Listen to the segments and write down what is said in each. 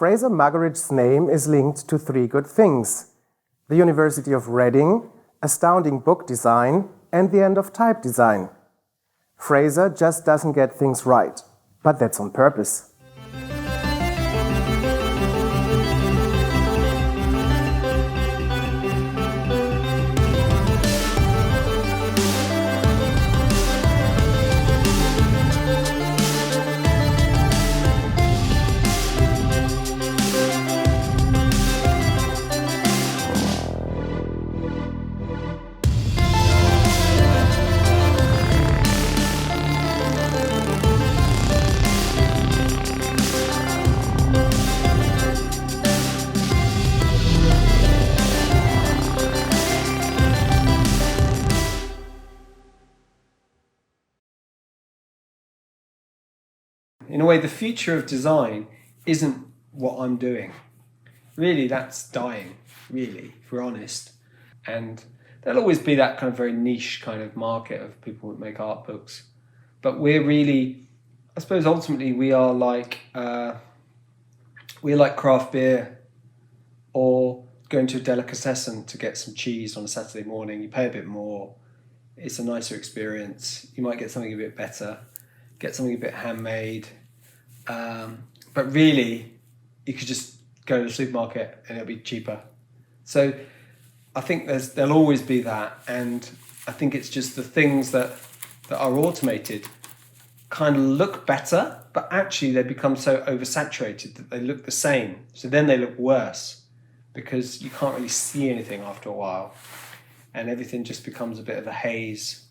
Fraser Muggeridge's name is linked to three good things: the University of Reading, astounding book design, and the end of type design. Fraser just doesn't get things right, but that's on purpose. In a way, the future of design isn't what I'm doing. Really, that's dying, really, if we're honest. And there'll always be that kind of very niche kind of market of people that make art books. But we're really, I suppose ultimately we're like craft beer or going to a delicatessen to get some cheese on a Saturday morning. You pay a bit more, it's a nicer experience. You might get something a bit better, get something a bit handmade. But really, you could just go to the supermarket and it'll be cheaper. So I think there'll always be that. And I think it's just the things that are automated kind of look better, but actually they become so oversaturated that they look the same. So then they look worse because you can't really see anything after a while. And everything just becomes a bit of a haze.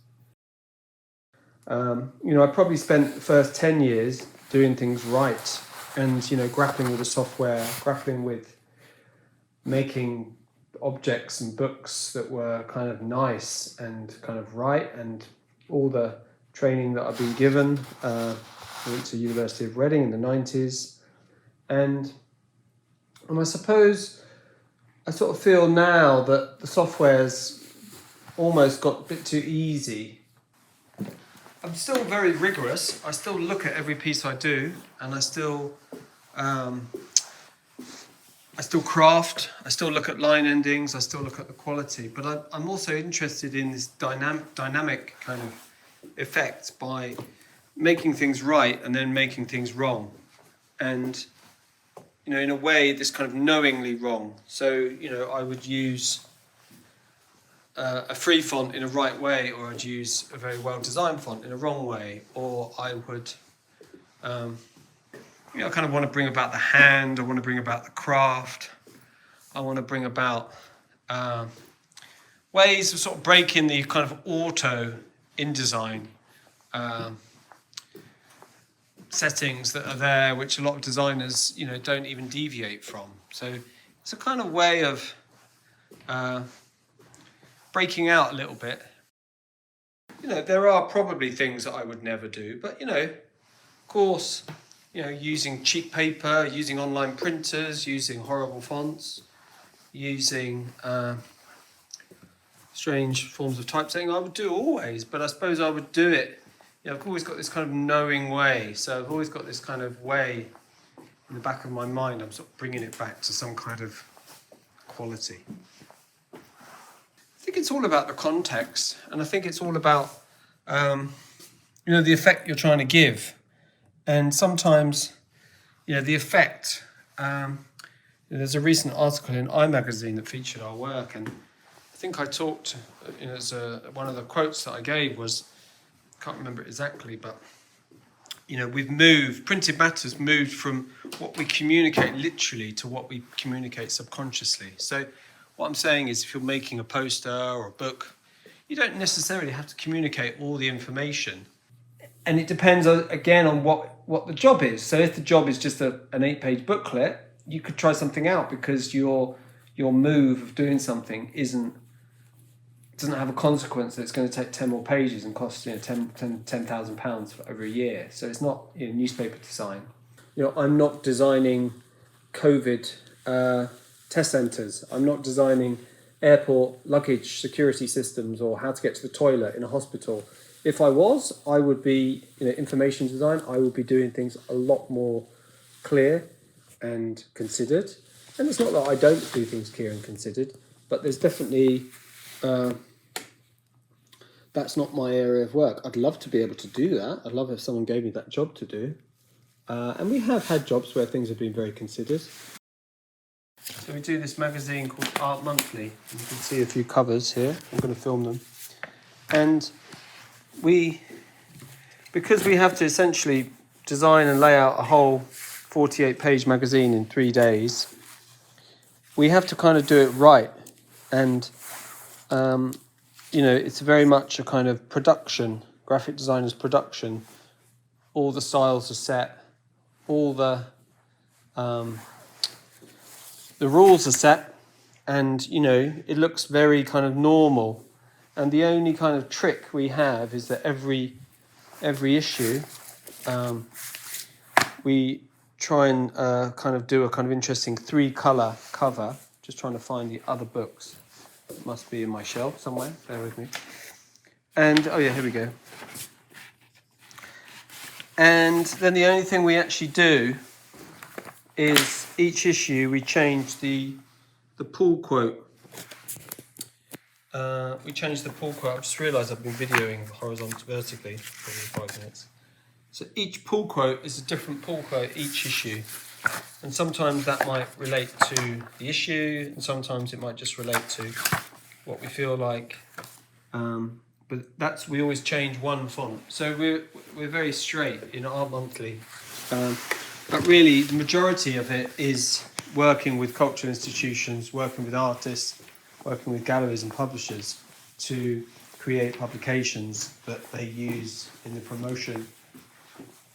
I probably spent the first 10 years doing things right and, grappling with the software, grappling with making objects and books that were kind of nice and kind of right, and all the training that I've been given. I went to University of Reading in the 90s. And I suppose I sort of feel now that the software's almost got a bit too easy. I'm still very rigorous. I still look at every piece I do, and I still craft. I still look at line endings. I still look at the quality. But I'm also interested in this dynamic kind of effect by making things right and then making things wrong, and in a way, this kind of knowingly wrong. So I would use a free font in a right way, or I'd use a very well-designed font in a wrong way, or I would, I kind of want to bring about the hand, I want to bring about the craft, I want to bring about ways of sort of breaking the kind of auto InDesign settings that are there, which a lot of designers, don't even deviate from. So it's a kind of way of breaking out a little bit. There are probably things that I would never do, but of course, using cheap paper, using online printers, using horrible fonts, using strange forms of typesetting, I would do always, but I suppose I would do it. I've always got this kind of knowing way, so I've always got this kind of way in the back of my mind. I'm sort of bringing it back to some kind of quality. I think it's all about the context, and I think it's all about the effect you're trying to give. And sometimes the effect, there's a recent article in iMagazine that featured our work, and I think I talked, one of the quotes that I gave was, I can't remember it exactly, but printed matter's moved from what we communicate literally to what we communicate subconsciously. So what I'm saying is, if you're making a poster or a book, you don't necessarily have to communicate all the information. And it depends, again, on what the job is. So if the job is just an 8-page booklet, you could try something out, because your move of doing something doesn't have a consequence that's going to take 10 more pages and cost £10,000 over a year. So it's not newspaper design. I'm not designing COVID test centres. I'm not designing airport luggage security systems or how to get to the toilet in a hospital. If I was, I would be information design. I would be doing things a lot more clear. and considered. And it's not that I don't do things clear and considered, but there's definitely, that's not my area of work. I'd love to be able to do that. I'd love if someone gave me that job to do. And we have had jobs where things have been very considered. So we do this magazine called Art Monthly. You can see a few covers here. I'm going to film them. And because we have to essentially design and lay out a whole 48-page magazine in 3 days, we have to kind of do it right. And, it's very much a kind of production, graphic designer's production. All the styles are set, all the rules are set, and, it looks very kind of normal. And the only kind of trick we have is that every issue, we try and kind of do a kind of interesting 3-colour cover. Just trying to find the other books. It must be in my shelf somewhere. Bear with me. And, oh yeah, here we go. And then the only thing we actually do is each issue we change the pull quote. We changed the pull quote. I just realised I've been videoing vertically for 5 minutes. So each pull quote is a different pull quote each issue. And sometimes that might relate to the issue, and sometimes it might just relate to what we feel like. But we always change one font. So we're very straight in Art Monthly. But really, the majority of it is working with cultural institutions, working with artists, working with galleries and publishers to create publications that they use in the promotion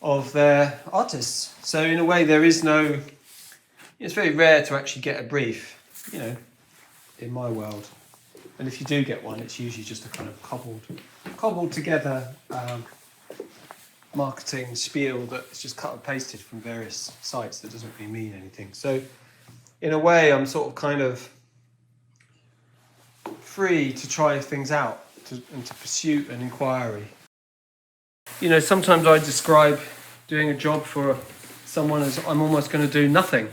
of their artists. So in a way, it's very rare to actually get a brief, in my world. And if you do get one, it's usually just a kind of cobbled together marketing spiel that's just cut and pasted from various sites that doesn't really mean anything. So in a way, I'm sort of kind of free to try things out and to pursue an inquiry. Sometimes I describe doing a job for someone as I'm almost going to do nothing.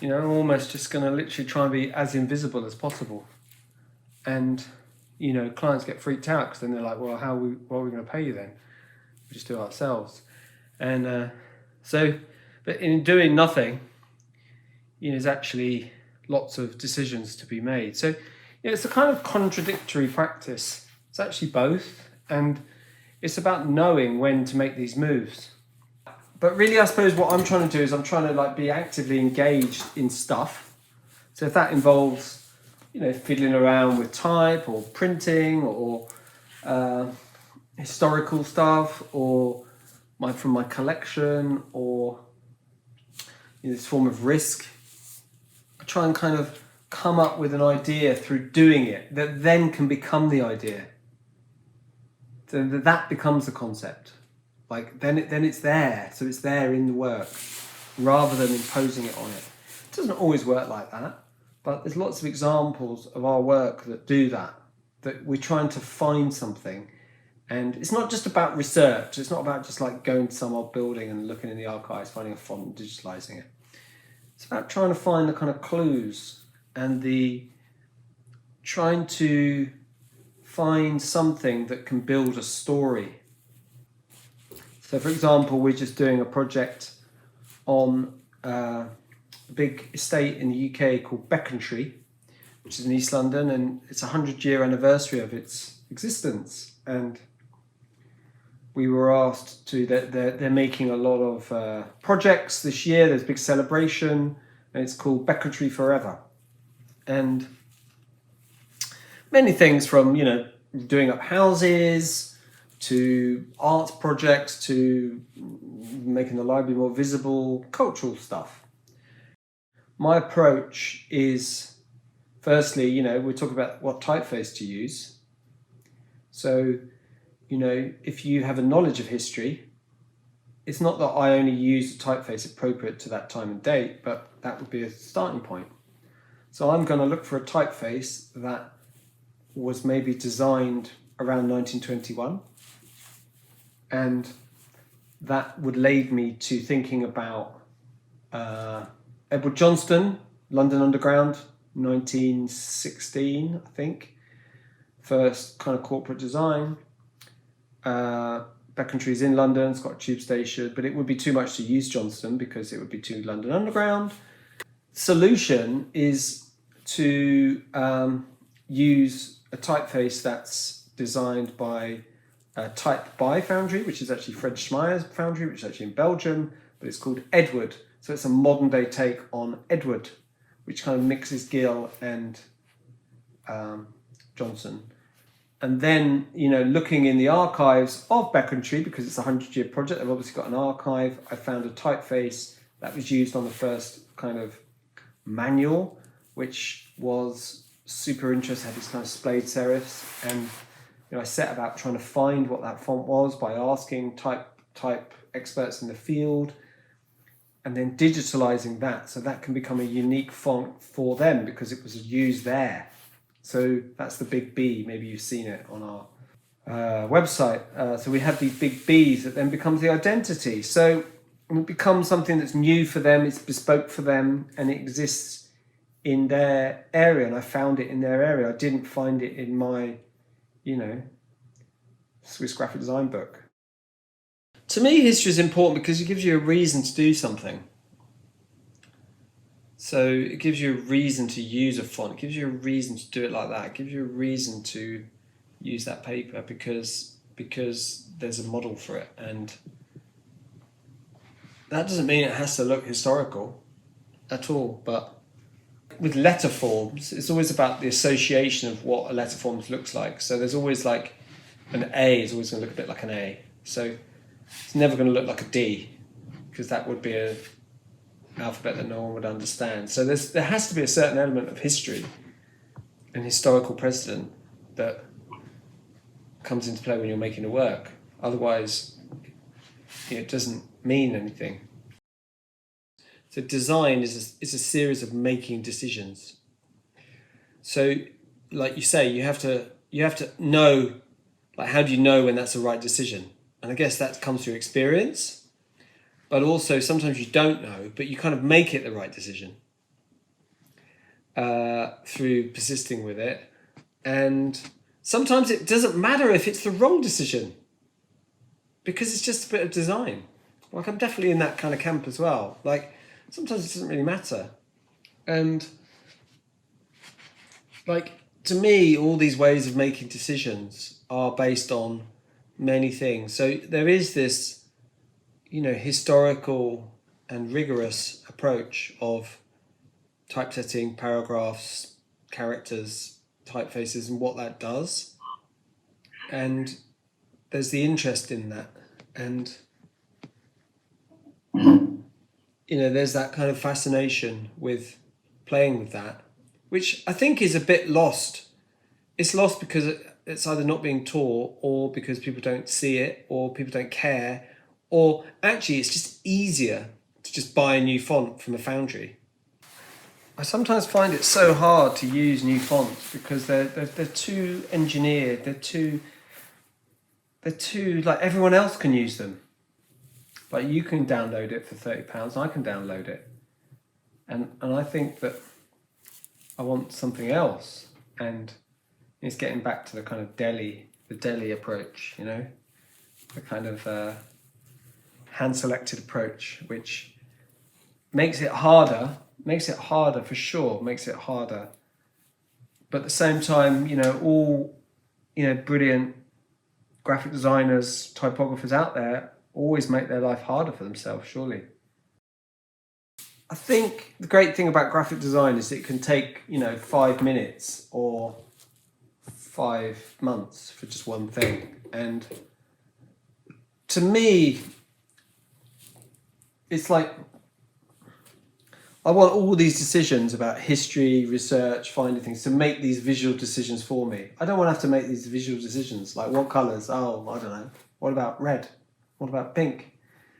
I'm almost just going to literally try and be as invisible as possible. And, clients get freaked out because then they're like, well, what are we going to pay you then? We just do it ourselves. And but in doing nothing, there's actually lots of decisions to be made. So it's a kind of contradictory practice. It's actually both. And it's about knowing when to make these moves. But really, I suppose what I'm trying to do is I'm trying to be actively engaged in stuff. So if that involves, fiddling around with type or printing or historical stuff or from my collection or this form of risk, I try and kind of come up with an idea through doing it that then can become the idea. So that becomes the concept. Then it's there. So it's there in the work rather than imposing it on it. It doesn't always work like that, but there's lots of examples of our work that do that we're trying to find something. And it's not just about research. It's not about just going to some old building and looking in the archives, finding a font and digitalizing it. It's about trying to find the kind of clues and trying to find something that can build a story. So, for example, we're just doing a project on a big estate in the UK called Becontree, which is in East London, and it's a 100-year anniversary of its existence. And we were asked to, they're making a lot of projects this year. There's a big celebration, and it's called Becontree Forever. And many things from, doing up houses, to art projects, to making the library more visible, cultural stuff. My approach is, firstly, we're talking about what typeface to use. So, if you have a knowledge of history, it's not that I only use a typeface appropriate to that time and date, but that would be a starting point. So I'm going to look for a typeface that was maybe designed around 1921. And that would lead me to thinking about Edward Johnston, London Underground, 1916, I think. First kind of corporate design. Beckentry's in London, it's got a tube station, but it would be too much to use Johnston because it would be too London Underground. Solution is to use a typeface that's designed by Type by Foundry, which is actually Fred Schmeier's foundry, which is actually in Belgium, but it's called Edward. So it's a modern day take on Edward, which kind of mixes Gill and Johnson. And then, looking in the archives of Beckentry, because it's a 100-year project, they've obviously got an archive. I found a typeface that was used on the first kind of manual, which was super interesting, had these kind of splayed serifs. And I set about trying to find what that font was by asking type experts in the field, and then digitalizing that so that can become a unique font for them because it was used there. So that's the big B. Maybe you've seen it on our website. So we have these big Bs that then becomes the identity. So it becomes something that's new for them, it's bespoke for them, and it exists in their area. And I found it in their area. I didn't find it in my, Swiss graphic design book. To me, history is important because it gives you a reason to do something. So it gives you a reason to use a font. It gives you a reason to do it like that. It gives you a reason to use that paper because there's a model for it. And that doesn't mean it has to look historical at all. But with letter forms, it's always about the association of what a letter form looks like. So there's always like an A is always going to look a bit like an A. So it's never going to look like a D because that would be a alphabet that no one would understand. So there has to be a certain element of history and historical precedent that comes into play when you're making a work. Otherwise, it doesn't mean anything. So design is a series of making decisions. So, like you say, you have to know, like, how do you know when that's the right decision? And I guess that comes through experience. But also sometimes you don't know, but you kind of make it the right decision through persisting with it. And sometimes it doesn't matter if it's the wrong decision because it's just a bit of design. Like, I'm definitely in that kind of camp as well. Like, sometimes it doesn't really matter. And like, to me, all these ways of making decisions are based on many things. So there is this, historical and rigorous approach of typesetting, paragraphs, characters, typefaces, and what that does. And there's the interest in that. And, there's that kind of fascination with playing with that, which I think is a bit lost. It's lost because it's either not being taught or because people don't see it or people don't care. Or actually, it's just easier to just buy a new font from a foundry. I sometimes find it so hard to use new fonts because they're too engineered. They're too like, everyone else can use them. Like, you can download it for £30. I can download it, and I think that I want something else. And it's getting back to the kind of the Delhi approach. The kind of hand-selected approach, which makes it harder for sure, makes it harder. But at the same time, all, brilliant graphic designers, typographers out there always make their life harder for themselves, surely. I think the great thing about graphic design is it can take, 5 minutes or 5 months for just one thing. And to me, it's like, I want all these decisions about history, research, finding things, to make these visual decisions for me. I don't want to have to make these visual decisions, like what colours? Oh, I don't know. What about red? What about pink?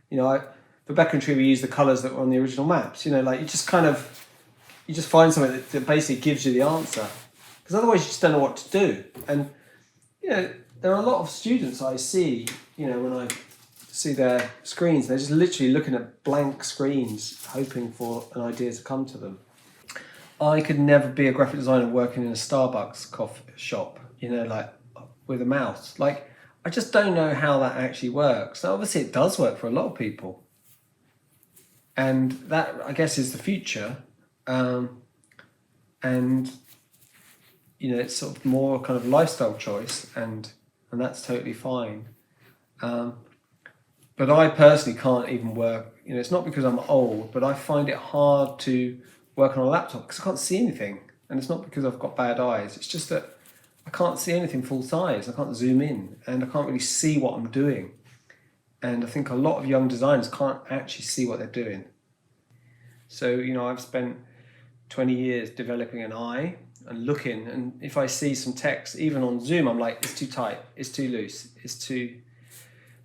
For Beckentry, we use the colours that were on the original maps. You just find something that basically gives you the answer. Because otherwise you just don't know what to do. And, there are a lot of students I see, when I see their screens. They're just literally looking at blank screens, hoping for an idea to come to them. I could never be a graphic designer working in a Starbucks coffee shop, you know, like with a mouse. Like, I just don't know how that actually works. Now, obviously it does work for a lot of people. And that, I guess, is the future. And, you know, it's sort of more kind of lifestyle choice, and that's totally fine. But I personally can't even work, you know, it's not because I'm old, but I find it hard to work on a laptop because I can't see anything. And it's not because I've got bad eyes. It's just that I can't see anything full size. I can't zoom in, and I can't really see what I'm doing. And I think a lot of young designers can't actually see what they're doing. So, you know, I've spent 20 years developing an eye and looking, and if I see some text, even on Zoom, I'm like, it's too tight, it's too loose, it's too,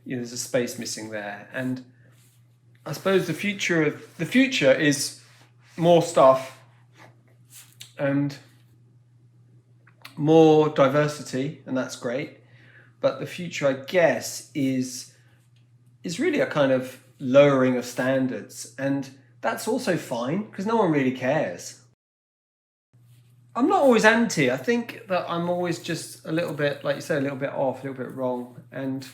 you know, there's a space missing there. And I suppose the future is more stuff and more diversity, and that's great. But the future, I guess, is really a kind of lowering of standards, and that's also fine because no one really cares. I'm not always anti. I think that I'm always just a little bit, like you said, a little bit off, a little bit wrong. And,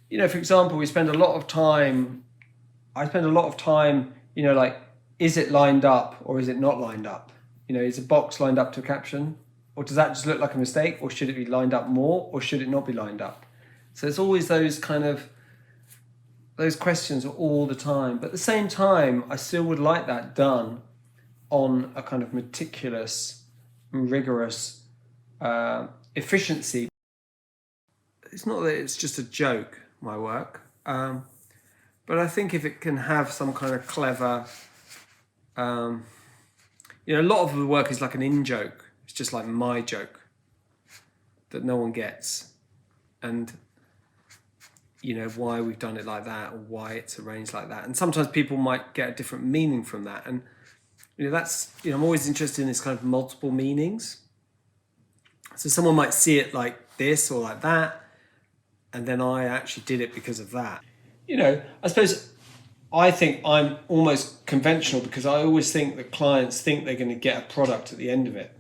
you know, for example, I spend a lot of time, you know, like, is it lined up or is it not lined up? You know, is a box lined up to a caption? Or does that just look like a mistake? Or should it be lined up more? Or should it not be lined up? So it's always those questions all the time. But at the same time, I still would like that done on a kind of meticulous, rigorous efficiency. It's not that it's just a joke, my work. But I think if it can have some kind of clever, you know, a lot of the work is like an in-joke. It's just like my joke that no one gets. And, you know, why we've done it like that or why it's arranged like that. And sometimes people might get a different meaning from that. And, you know, that's, you know, I'm always interested in this kind of multiple meanings. So someone might see it like this or like that, and then I actually did it because of that. You know, I suppose I think I'm almost conventional because I always think that clients think they're going to get a product at the end of it.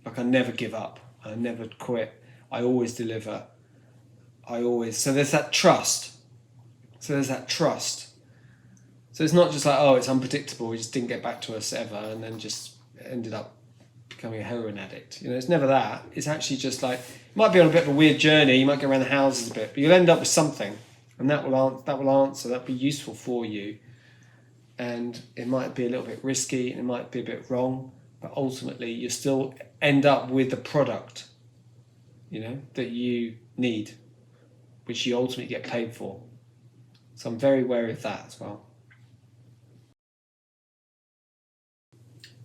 Like, I never give up. I never quit. I always deliver. So there's that trust. So it's not just like, oh, it's unpredictable. He just didn't get back to us ever and then just ended up becoming a heroin addict. You know, it's never that. It's actually just like, you might be on a bit of a weird journey. You might go around the houses a bit, but you'll end up with something. And that will answer, that'll be useful for you. And it might be a little bit risky and it might be a bit wrong, but ultimately you still end up with the product, you know, that you need, which you ultimately get paid for. So I'm very wary of that as well.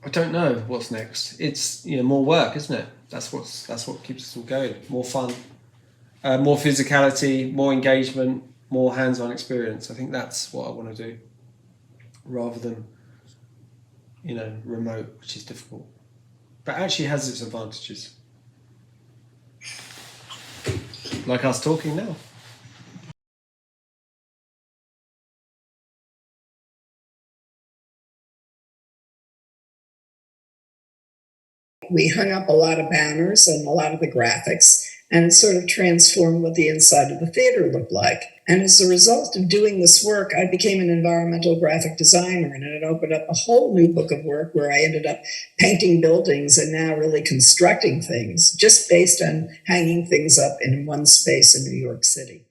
I don't know what's next. It's, you know, more work, isn't it? That's what keeps us all going. More fun, more physicality, more engagement, more hands-on experience. I think that's what I want to do, rather than, you know, remote, which is difficult, but actually has its advantages. Like us talking now. We hung up a lot of banners and a lot of the graphics, and it sort of transformed what the inside of the theater looked like. And as a result of doing this work, I became an environmental graphic designer, and it opened up a whole new book of work where I ended up painting buildings and now really constructing things just based on hanging things up in one space in New York City.